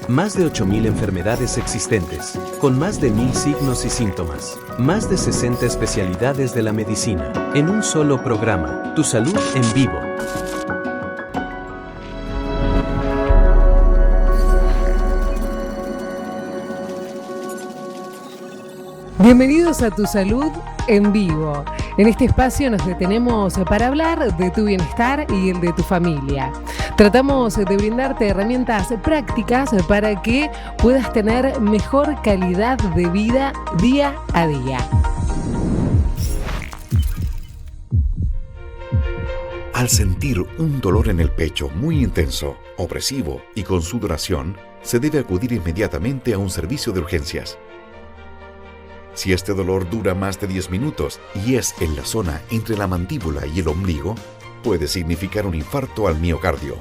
Más de 8.000 enfermedades existentes, con más de 1.000 signos y síntomas, más de 60 especialidades de la medicina, en un solo programa, Tu Salud en Vivo. Bienvenidos a Tu Salud en Vivo. En este espacio nos detenemos para hablar de tu bienestar y el de tu familia. Tratamos de brindarte herramientas prácticas para que puedas tener mejor calidad de vida día a día. Al sentir un dolor en el pecho muy intenso, opresivo y con sudoración, se debe acudir inmediatamente a un servicio de urgencias. Si este dolor dura más de 10 minutos y es en la zona entre la mandíbula y el ombligo, puede significar un infarto al miocardio.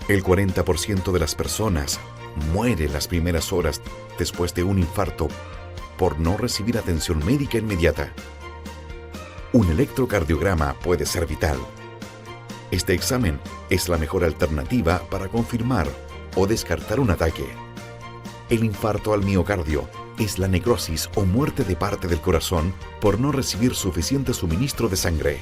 El 40% de las personas muere en las primeras horas después de un infarto por no recibir atención médica inmediata. Un electrocardiograma puede ser vital. Este examen es la mejor alternativa para confirmar o descartar un ataque. El infarto al miocardio es la necrosis o muerte de parte del corazón por no recibir suficiente suministro de sangre.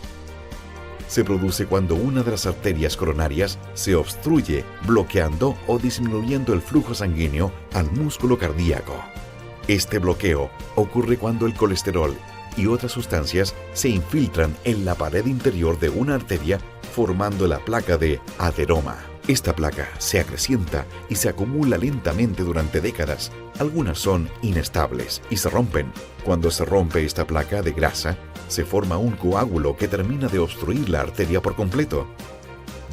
Se produce cuando una de las arterias coronarias se obstruye, bloqueando o disminuyendo el flujo sanguíneo al músculo cardíaco. Este bloqueo ocurre cuando el colesterol y otras sustancias se infiltran en la pared interior de una arteria, formando la placa de ateroma. Esta placa se acrecienta y se acumula lentamente durante décadas. Algunas son inestables y se rompen. Cuando se rompe esta placa de grasa, se forma un coágulo que termina de obstruir la arteria por completo.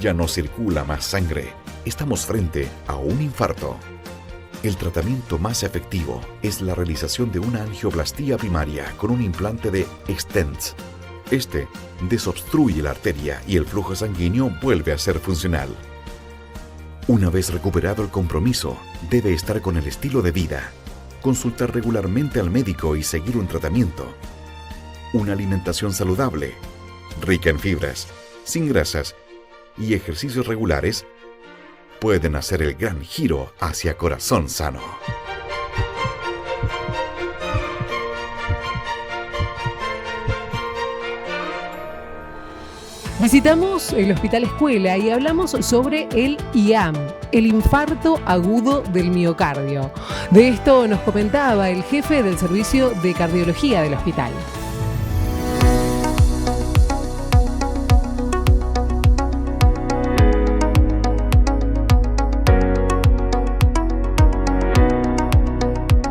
Ya no circula más sangre. Estamos frente a un infarto. El tratamiento más efectivo es la realización de una angioplastía primaria con un implante de stents. Este desobstruye la arteria y el flujo sanguíneo vuelve a ser funcional. Una vez recuperado el compromiso, debe estar con el estilo de vida, consultar regularmente al médico y seguir un tratamiento. Una alimentación saludable, rica en fibras, sin grasas y ejercicios regulares pueden hacer el gran giro hacia corazón sano. Visitamos el Hospital Escuela y hablamos sobre el IAM, el infarto agudo del miocardio. De esto nos comentaba el jefe del servicio de cardiología del hospital.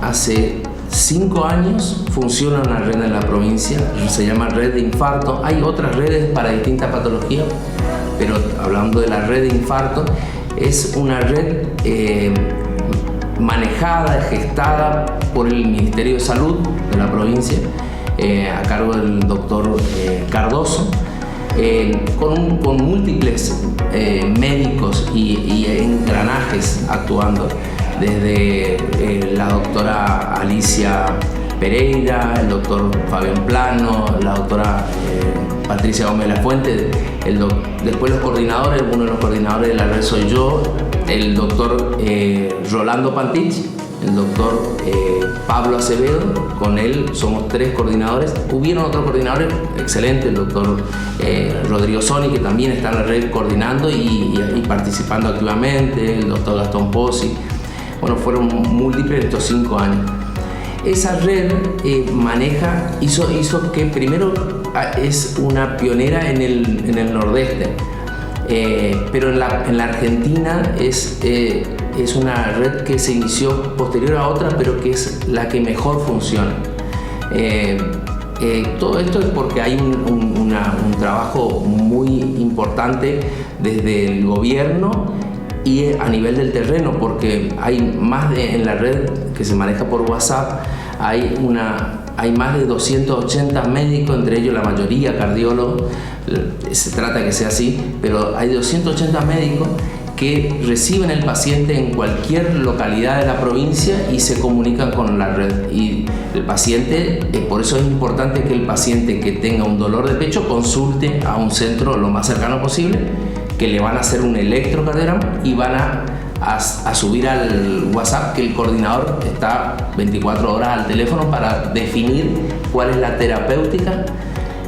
Hace 5 años funciona una red en la provincia, se llama red de infarto. Hay otras redes para distintas patologías, pero hablando de la red de infarto, es una red manejada, gestada por el Ministerio de Salud de la provincia, a cargo del doctor Cardoso, con múltiples médicos y engranajes actuando, desde la doctora Alicia Pereira, el doctor Fabián Plano, la doctora Patricia Gómez de la Fuente, después los coordinadores, uno de los coordinadores de la red soy yo, el doctor Rolando Pantich, el doctor Pablo Acevedo, con él somos 3 coordinadores. Hubieron otros coordinadores excelentes, el doctor Rodrigo Soni, que también está en la red coordinando y participando activamente, el doctor Gastón Pozzi. Bueno, fueron múltiples estos 5 años. Esa red hizo que primero es una pionera en el nordeste, pero en la Argentina es una red que se inició posterior a otra, pero que es la que mejor funciona. Todo esto es porque hay un trabajo muy importante desde el gobierno y a nivel del terreno, porque hay en la red que se maneja por WhatsApp, hay más de 280 médicos, entre ellos la mayoría cardiólogos, se trata que sea así, pero hay 280 médicos que reciben el paciente en cualquier localidad de la provincia y se comunican con la red. Y el paciente, por eso es importante que el paciente que tenga un dolor de pecho consulte a un centro lo más cercano posible, que le van a hacer un electrocardiograma y van a a subir al WhatsApp que el coordinador está 24 horas al teléfono para definir cuál es la terapéutica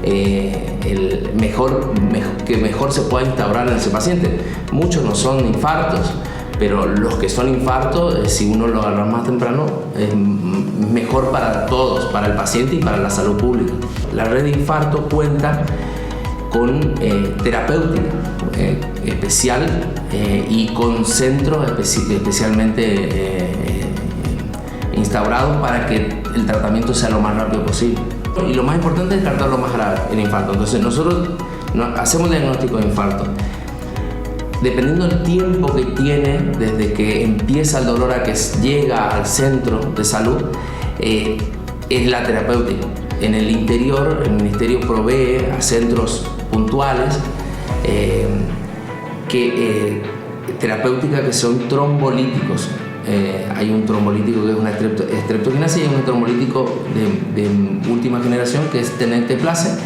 que mejor se pueda instaurar en ese paciente. Muchos no son infartos, pero los que son infartos, si uno lo agarra más temprano, es mejor para todos, para el paciente y para la salud pública. La red de infarto cuenta con terapéutica especial y con centros especialmente instaurados para que el tratamiento sea lo más rápido posible. Y lo más importante es tratar lo más grave, el infarto. Entonces nosotros hacemos el diagnóstico de infarto. Dependiendo del tiempo que tiene, desde que empieza el dolor a que llega al centro de salud, es la terapéutica. En el interior, el Ministerio provee a centros puntuales terapéuticas que son trombolíticos. Hay un trombolítico que es una streptokinase y hay un trombolítico de última generación que es tenecteplase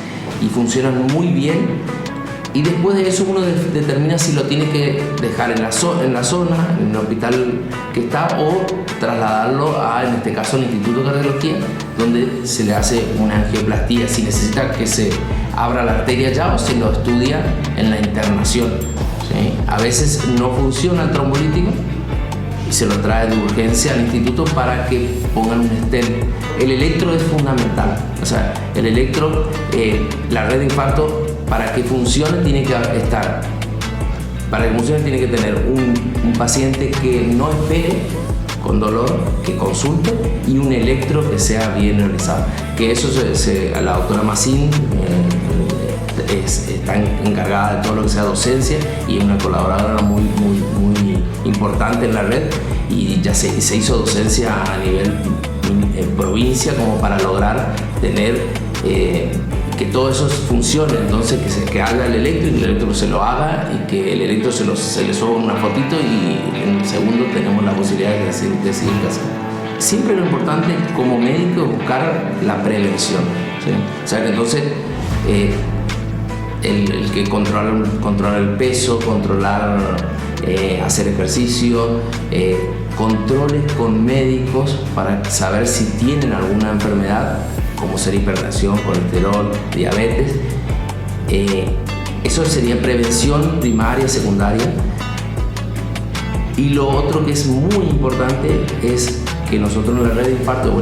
y funcionan muy bien. Y después de eso uno determina si lo tiene que dejar en la zona, en el hospital que está, o trasladarlo a, en este caso, al Instituto de Cardiología, donde se le hace una angioplastía, si necesita que se abra la arteria ya, o se lo estudia en la internación, ¿sí? A veces no funciona el trombolítico y se lo trae de urgencia al instituto para que pongan un stent. El electro es fundamental, o sea, el electro, la red de infarto, para que funcione tiene que estar, para que funcione tiene que tener un paciente que no espere con dolor, que consulte, y un electro que sea bien realizado. Que eso la doctora Massín está encargada de todo lo que sea docencia y es una colaboradora muy importante en la red, y ya se hizo docencia a nivel provincia como para lograr tener que todo eso funcione. Entonces que haga el electro y que el electro se lo haga y que el electro se le suba una fotito y en un segundo tenemos la posibilidad de seguir casando. Siempre lo importante como médico es buscar la prevención, ¿sí? O sea que entonces el que controlar el peso, hacer ejercicio, controles con médicos para saber si tienen alguna enfermedad, como ser hipertensión, colesterol, diabetes. Eso sería prevención primaria, secundaria. Y lo otro que es muy importante es que nosotros en la red de infarto,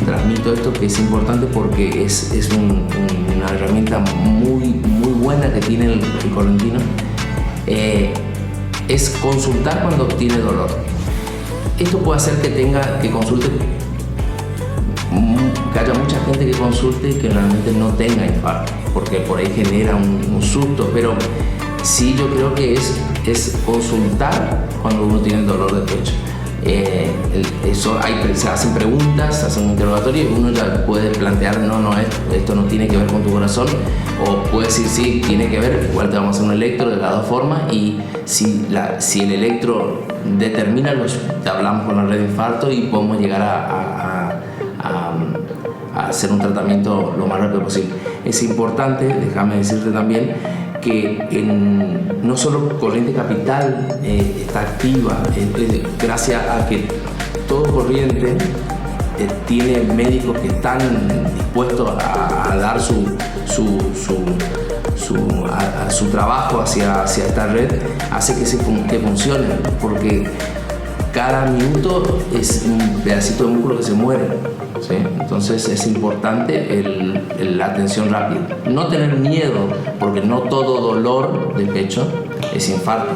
transmito esto, que es importante porque es una herramienta muy buena que tiene el correntino, es consultar cuando tiene dolor. Esto puede hacer que consulte, que haya mucha gente que consulte y que realmente no tenga infarto, porque por ahí genera un susto, pero sí, yo creo que es consultar cuando uno tiene dolor de pecho. Se hacen preguntas, se hacen un interrogatorio y uno ya puede plantear, esto no tiene que ver con tu corazón, o puede decir sí, tiene que ver, igual te vamos a hacer un electro de las dos formas, y si el electro determina, hablamos con la red de infarto y podemos llegar a hacer un tratamiento lo más rápido posible. Es importante, déjame decirte también, que no solo Corrientes Capital está activa, gracias a que todo Corrientes tiene médicos que están dispuestos a dar su trabajo hacia esta red, hace que funcione, porque cada minuto es un pedacito de músculo que se muere, ¿sí? Entonces es importante la atención rápida. No tener miedo, porque no todo dolor de pecho es infarto.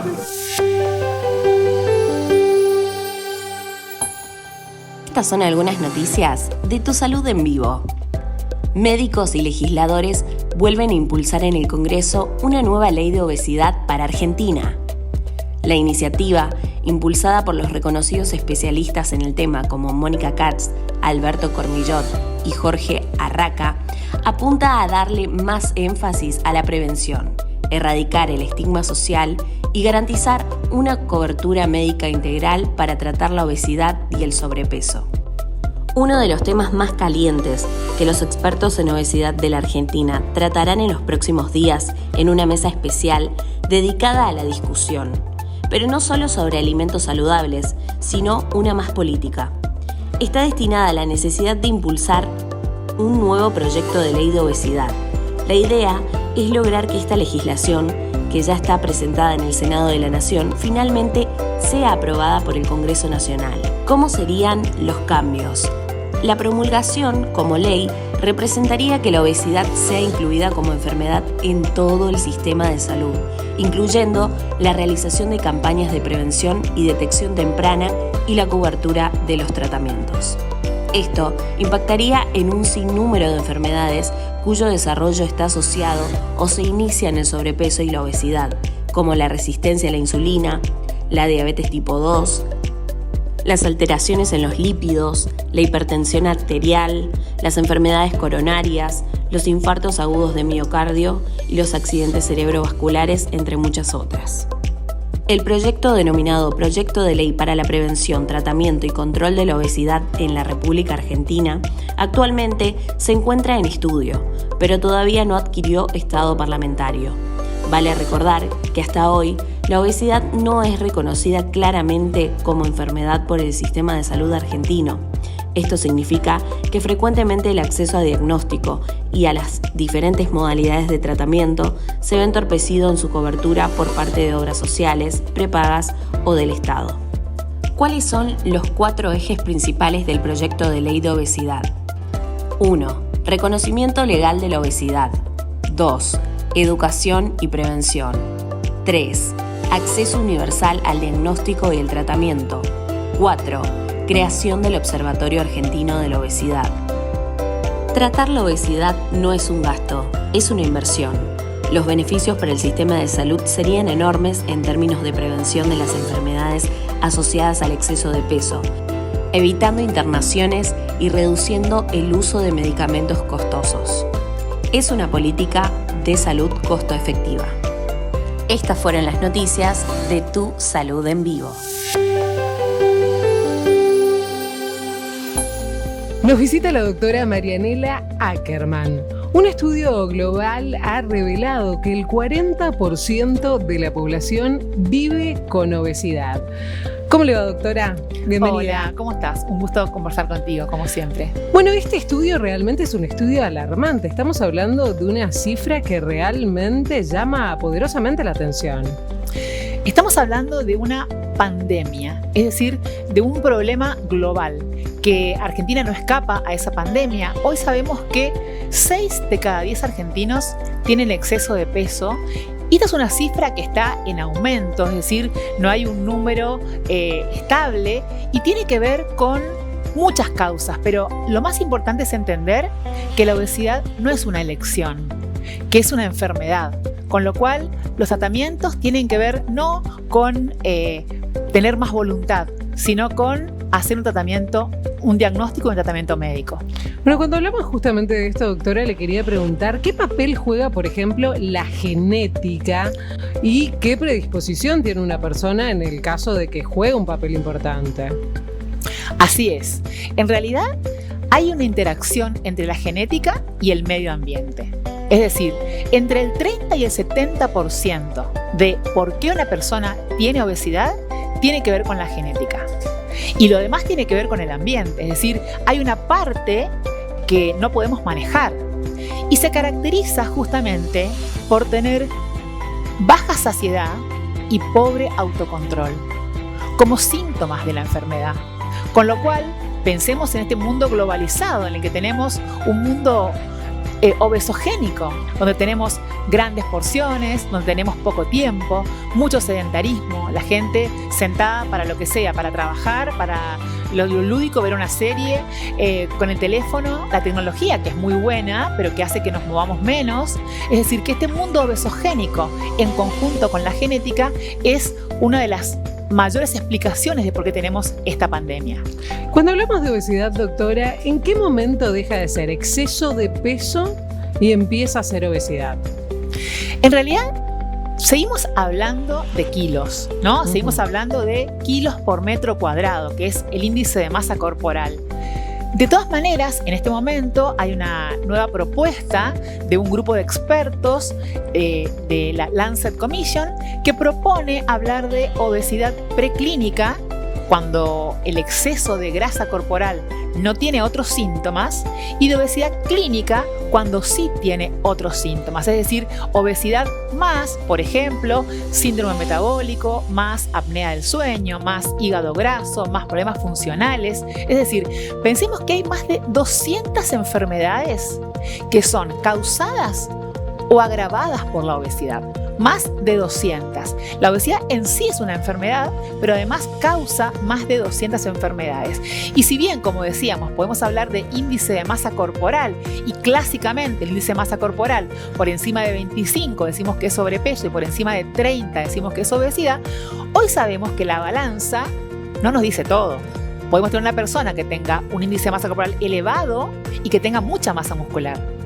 Estas son algunas noticias de Tu Salud en Vivo. Médicos y legisladores vuelven a impulsar en el Congreso una nueva ley de obesidad para Argentina. La iniciativa, impulsada por los reconocidos especialistas en el tema como Mónica Katz, Alberto Cormillot y Jorge Arraca, apunta a darle más énfasis a la prevención, erradicar el estigma social y garantizar una cobertura médica integral para tratar la obesidad y el sobrepeso. Uno de los temas más calientes que los expertos en obesidad de la Argentina tratarán en los próximos días en una mesa especial dedicada a la discusión. pero no solo sobre alimentos saludables, sino una más política. Está destinada a la necesidad de impulsar un nuevo proyecto de ley de obesidad. La idea es lograr que esta legislación, que ya está presentada en el Senado de la Nación, finalmente sea aprobada por el Congreso Nacional. ¿Cómo serían los cambios? La promulgación como ley representaría que la obesidad sea incluida como enfermedad en todo el sistema de salud, incluyendo la realización de campañas de prevención y detección temprana y la cobertura de los tratamientos. Esto impactaría en un sinnúmero de enfermedades cuyo desarrollo está asociado o se inicia en el sobrepeso y la obesidad, como la resistencia a la insulina, la diabetes tipo 2, las alteraciones en los lípidos, la hipertensión arterial, las enfermedades coronarias, los infartos agudos de miocardio y los accidentes cerebrovasculares, entre muchas otras. El proyecto denominado Proyecto de Ley para la Prevención, Tratamiento y Control de la Obesidad en la República Argentina actualmente se encuentra en estudio, pero todavía no adquirió estado parlamentario. Vale recordar que hasta hoy la obesidad no es reconocida claramente como enfermedad por el sistema de salud argentino. Esto significa que frecuentemente el acceso a diagnóstico y a las diferentes modalidades de tratamiento se ve entorpecido en su cobertura por parte de obras sociales, prepagas o del Estado. ¿Cuáles son los 4 ejes principales del proyecto de ley de obesidad? 1. Reconocimiento legal de la obesidad. 2. Educación y prevención. 3. Acceso universal al diagnóstico y el tratamiento. 4. Creación del Observatorio Argentino de la Obesidad. Tratar la obesidad no es un gasto, es una inversión. Los beneficios para el sistema de salud serían enormes en términos de prevención de las enfermedades asociadas al exceso de peso, evitando internaciones y reduciendo el uso de medicamentos costosos. Es una política de salud costo efectiva. Estas fueron las noticias de Tu Salud en Vivo. Nos visita la doctora Marianela Ackerman. Un estudio global ha revelado que el 40% de la población vive con obesidad. ¿Cómo le va, doctora? Bienvenida. Hola, ¿cómo estás? Un gusto conversar contigo, como siempre. Bueno, este estudio realmente es un estudio alarmante. Estamos hablando de una cifra que realmente llama poderosamente la atención. Estamos hablando de una pandemia, es decir, de un problema global, que Argentina no escapa a esa pandemia. Hoy sabemos que 6 de cada 10 argentinos tienen exceso de peso. Y esta es una cifra que está en aumento, es decir, no hay un número estable y tiene que ver con muchas causas, pero lo más importante es entender que la obesidad no es una elección, que es una enfermedad, con lo cual los tratamientos tienen que ver no con tener más voluntad, sino con hacer un tratamiento, un diagnóstico y un tratamiento médico. Bueno, cuando hablamos justamente de esto, doctora, le quería preguntar ¿qué papel juega, por ejemplo, la genética y qué predisposición tiene una persona en el caso de que juegue un papel importante? Así es. En realidad, hay una interacción entre la genética y el medio ambiente. Es decir, entre el 30 y el 70% de por qué una persona tiene obesidad tiene que ver con la genética. Y lo demás tiene que ver con el ambiente. Es decir, hay una parte que no podemos manejar. Y se caracteriza justamente por tener baja saciedad y pobre autocontrol como síntomas de la enfermedad. Con lo cual, pensemos en este mundo globalizado en el que tenemos un mundo obesogénico, donde tenemos grandes porciones, donde tenemos poco tiempo, mucho sedentarismo, la gente sentada para lo que sea, para trabajar, para lo lúdico, ver una serie, con el teléfono, la tecnología que es muy buena, pero que hace que nos movamos menos. Es decir, que este mundo obesogénico en conjunto con la genética es una de las mayores explicaciones de por qué tenemos esta pandemia. Cuando hablamos de obesidad, doctora, ¿en qué momento deja de ser exceso de peso y empieza a ser obesidad? En realidad, seguimos hablando de kilos, ¿no? Seguimos hablando de kilos por metro cuadrado, que es el índice de masa corporal. De todas maneras, en este momento hay una nueva propuesta de un grupo de expertos de la Lancet Commission que propone hablar de obesidad preclínica cuando el exceso de grasa corporal no tiene otros síntomas, y de obesidad clínica cuando sí tiene otros síntomas, es decir, obesidad más, por ejemplo, síndrome metabólico, más apnea del sueño, más hígado graso, más problemas funcionales. Es decir, pensemos que hay más de 200 enfermedades que son causadas o agravadas por la obesidad. Más de 200. La obesidad en sí es una enfermedad, pero además causa más de 200 enfermedades. Y si bien, como decíamos, podemos hablar de índice de masa corporal, y clásicamente el índice de masa corporal por encima de 25 decimos que es sobrepeso y por encima de 30 decimos que es obesidad, hoy sabemos que la balanza no nos dice todo. Podemos tener una persona que tenga un índice de masa corporal elevado y que tenga mucha masa muscular.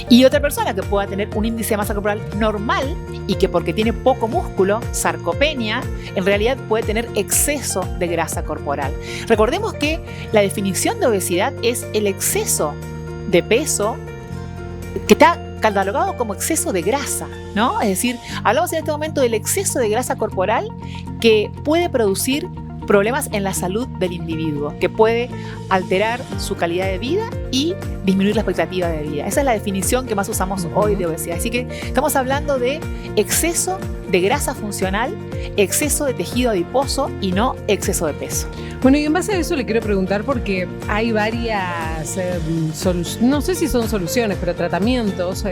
Y otra persona que pueda tener un índice de masa corporal normal y que porque tiene poco músculo, sarcopenia, en realidad puede tener exceso de grasa corporal. Recordemos que la definición de obesidad es el exceso de peso que está catalogado como exceso de grasa, ¿no? Es decir, hablamos en este momento del exceso de grasa corporal que puede producir problemas en la salud del individuo, que puede alterar su calidad de vida y disminuir la expectativa de vida. Esa es la definición que más usamos hoy de obesidad. Así que estamos hablando de exceso de grasa funcional, exceso de tejido adiposo y no exceso de peso. Bueno, y en base a eso le quiero preguntar, porque hay varias, no sé si son soluciones, pero tratamientos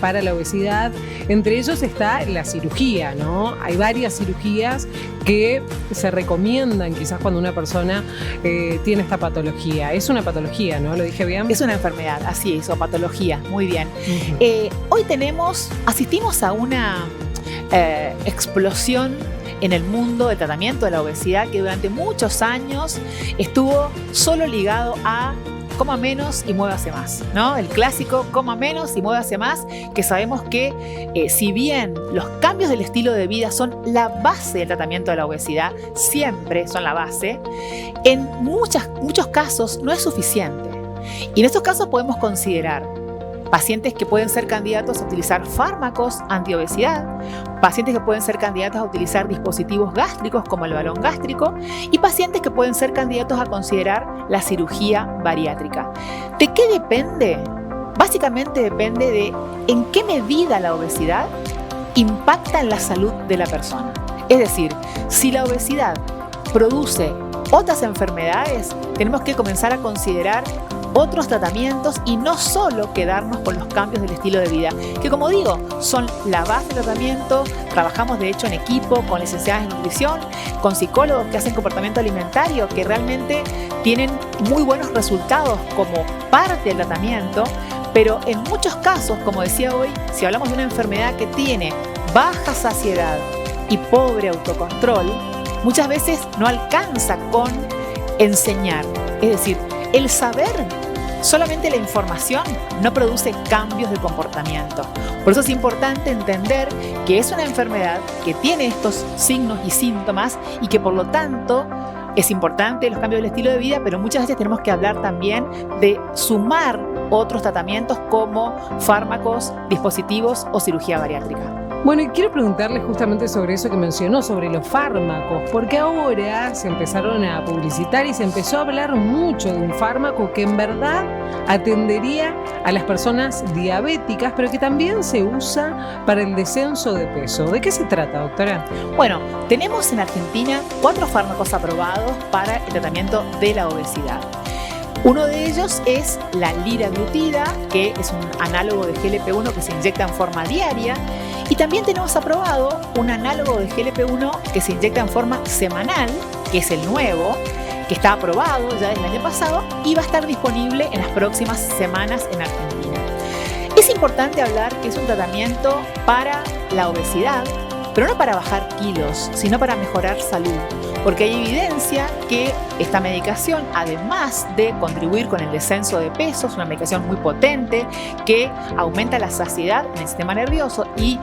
para la obesidad. Entre ellos está la cirugía, ¿no? Hay varias cirugías que se recomiendan quizás cuando una persona tiene esta patología. Es una patología, ¿no? ¿Lo dije bien? Es una enfermedad, así es, o patología, muy bien. Hoy asistimos a una explosión en el mundo del tratamiento de la obesidad que durante muchos años estuvo solo ligado a coma menos y muévase más, ¿no? El clásico coma menos y muévase más, que sabemos que si bien los cambios del estilo de vida son la base del tratamiento de la obesidad, siempre son la base, en muchos casos no es suficiente. Y en estos casos podemos considerar pacientes que pueden ser candidatos a utilizar fármacos antiobesidad, pacientes que pueden ser candidatos a utilizar dispositivos gástricos como el balón gástrico y pacientes que pueden ser candidatos a considerar la cirugía bariátrica. ¿De qué depende? Básicamente depende de en qué medida la obesidad impacta en la salud de la persona. Es decir, si la obesidad produce otras enfermedades, tenemos que comenzar a considerar otros tratamientos y no solo quedarnos con los cambios del estilo de vida, que como digo, son la base del tratamiento. Trabajamos de hecho en equipo con licenciadas en nutrición, con psicólogos que hacen comportamiento alimentario, que realmente tienen muy buenos resultados como parte del tratamiento, pero en muchos casos, como decía hoy, si hablamos de una enfermedad que tiene baja saciedad y pobre autocontrol, muchas veces no alcanza con enseñar. Es decir, el saber, solamente la información, no produce cambios de comportamiento. Por eso es importante entender que es una enfermedad que tiene estos signos y síntomas y que por lo tanto es importante los cambios del estilo de vida, pero muchas veces tenemos que hablar también de sumar otros tratamientos como fármacos, dispositivos o cirugía bariátrica. Bueno, y quiero preguntarle justamente sobre eso que mencionó, sobre los fármacos, porque ahora se empezaron a publicitar y se empezó a hablar mucho de un fármaco que en verdad atendería a las personas diabéticas, pero que también se usa para el descenso de peso. ¿De qué se trata, doctora? Bueno, tenemos en Argentina 4 fármacos aprobados para el tratamiento de la obesidad. Uno de ellos es la liraglutida, que es un análogo de GLP-1 que se inyecta en forma diaria. Y también tenemos aprobado un análogo de GLP-1 que se inyecta en forma semanal, que es el nuevo, que está aprobado ya desde el año pasado y va a estar disponible en las próximas semanas en Argentina. Es importante hablar que es un tratamiento para la obesidad, pero no para bajar kilos, sino para mejorar salud. Porque hay evidencia que esta medicación, además de contribuir con el descenso de peso, es una medicación muy potente que aumenta la saciedad en el sistema nervioso y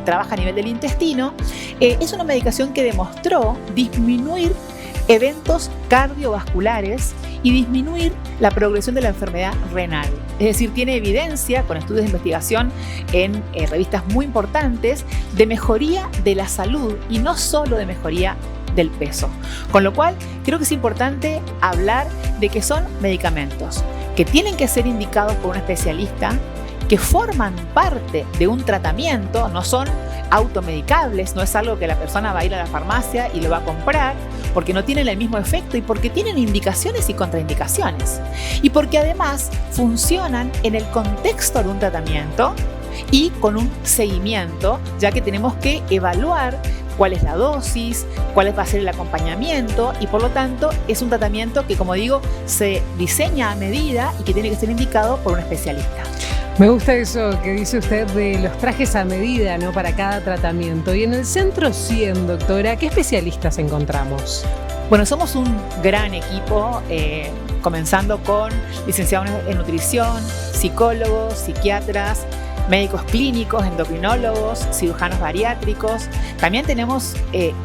trabaja a nivel del intestino. Es una medicación que demostró disminuir eventos cardiovasculares y disminuir la progresión de la enfermedad renal. Es decir, tiene evidencia con estudios de investigación en revistas muy importantes de mejoría de la salud y no solo de mejoría del peso. Con lo cual, creo que es importante hablar de que son medicamentos que tienen que ser indicados por un especialista, que forman parte de un tratamiento, no son automedicables, no es algo que la persona va a ir a la farmacia y lo va a comprar, porque no tienen el mismo efecto y porque tienen indicaciones y contraindicaciones. Y porque además funcionan en el contexto de un tratamiento y con un seguimiento, ya que tenemos que evaluar cuál es la dosis, cuál va a ser el acompañamiento y por lo tanto es un tratamiento que, como digo, se diseña a medida y que tiene que ser indicado por un especialista. Me gusta eso que dice usted de los trajes a medida, ¿no?, para cada tratamiento. Y en el Centro 100, doctora, ¿qué especialistas encontramos? Bueno, somos un gran equipo, comenzando con licenciados en nutrición, psicólogos, psiquiatras, médicos clínicos, endocrinólogos, cirujanos bariátricos. También tenemos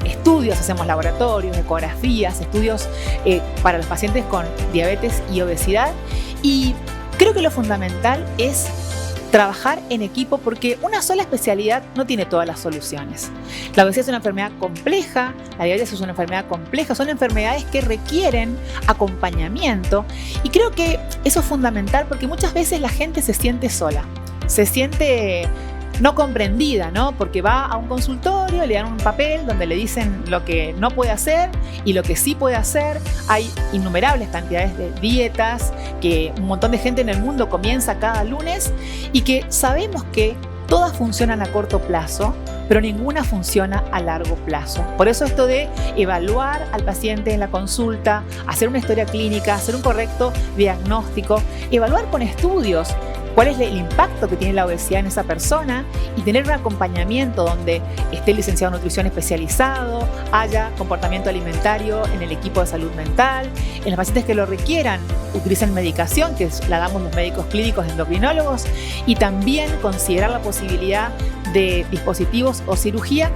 estudios, hacemos laboratorios, ecografías, estudios para los pacientes con diabetes y obesidad. Y creo que lo fundamental es trabajar en equipo porque una sola especialidad no tiene todas las soluciones. La obesidad es una enfermedad compleja, la diabetes es una enfermedad compleja, son enfermedades que requieren acompañamiento y creo que eso es fundamental porque muchas veces la gente se siente sola, se siente no comprendida, ¿no? Porque va a un consultorio, le dan un papel donde le dicen lo que no puede hacer y lo que sí puede hacer. Hay innumerables cantidades de dietas que un montón de gente en el mundo comienza cada lunes y que sabemos que todas funcionan a corto plazo, pero ninguna funciona a largo plazo. Por eso esto de evaluar al paciente en la consulta, hacer una historia clínica, hacer un correcto diagnóstico, evaluar con estudios cuál es el impacto que tiene la obesidad en esa persona y tener un acompañamiento donde esté el licenciado en nutrición especializado, haya comportamiento alimentario en el equipo de salud mental, en los pacientes que lo requieran utilicen medicación, que la damos los médicos clínicos endocrinólogos, y también considerar la posibilidad de dispositivos o cirugía.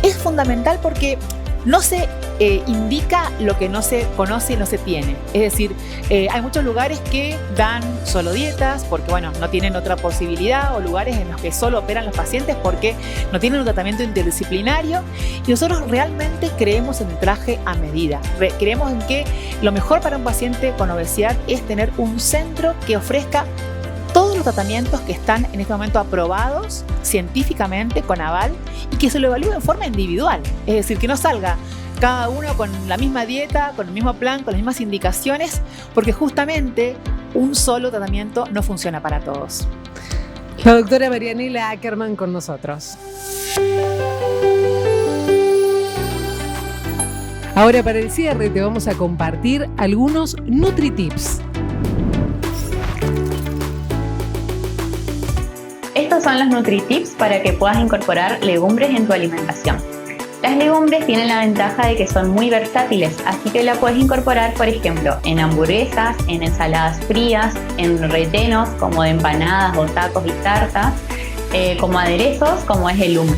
Es fundamental porque no se indica lo que no se conoce y no se tiene. Es decir, hay muchos lugares que dan solo dietas porque, bueno, no tienen otra posibilidad, o lugares en los que solo operan los pacientes porque no tienen un tratamiento interdisciplinario. Y nosotros realmente creemos en el traje a medida. Creemos en que lo mejor para un paciente con obesidad es tener un centro que ofrezca todos los tratamientos que están en este momento aprobados científicamente con aval y que se lo evalúe en forma individual. Es decir, que no salga cada uno con la misma dieta, con el mismo plan, con las mismas indicaciones, porque justamente un solo tratamiento no funciona para todos. La doctora Marianela Ackerman con nosotros. Ahora, para el cierre te vamos a compartir algunos NutriTips. Estos son los NutriTips para que puedas incorporar legumbres en tu alimentación. Las legumbres tienen la ventaja de que son muy versátiles, así que la puedes incorporar, por ejemplo, en hamburguesas, en ensaladas frías, en rellenos como de empanadas o tacos y tartas, como aderezos, como es el hummus.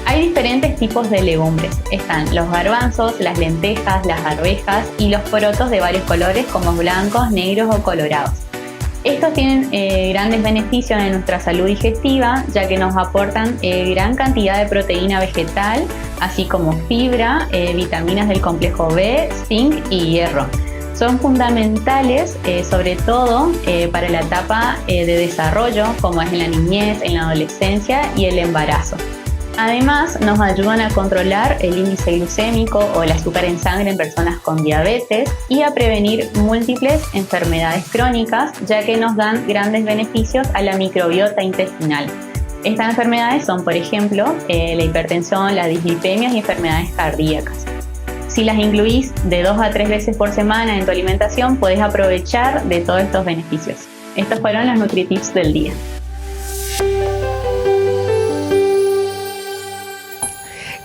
Hay diferentes tipos de legumbres. Están los garbanzos, las lentejas, las arvejas y los porotos de varios colores como blancos, negros o colorados. Estos tienen grandes beneficios en nuestra salud digestiva, ya que nos aportan gran cantidad de proteína vegetal, así como fibra, vitaminas del complejo B, zinc y hierro. Son fundamentales, sobre todo para la etapa de desarrollo, como es en la niñez, en la adolescencia y el embarazo. Además, nos ayudan a controlar el índice glucémico o el azúcar en sangre en personas con diabetes y a prevenir múltiples enfermedades crónicas, ya que nos dan grandes beneficios a la microbiota intestinal. Estas enfermedades son, por ejemplo, la hipertensión, las dislipemias y enfermedades cardíacas. Si las incluís de 2 a 3 veces por semana en tu alimentación, puedes aprovechar de todos estos beneficios. Estos fueron los NutriTips del día.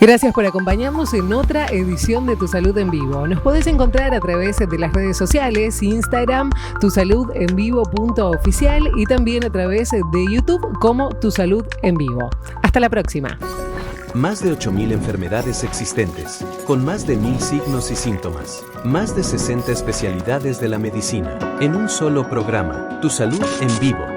Gracias por acompañarnos en otra edición de Tu Salud en Vivo. Nos podés encontrar a través de las redes sociales, Instagram, tusaludenvivo.oficial y también a través de YouTube como Tu Salud en Vivo. Hasta la próxima. Más de 8.000 enfermedades existentes, con más de 1.000 signos y síntomas. Más de 60 especialidades de la medicina, en un solo programa. Tu salud en vivo.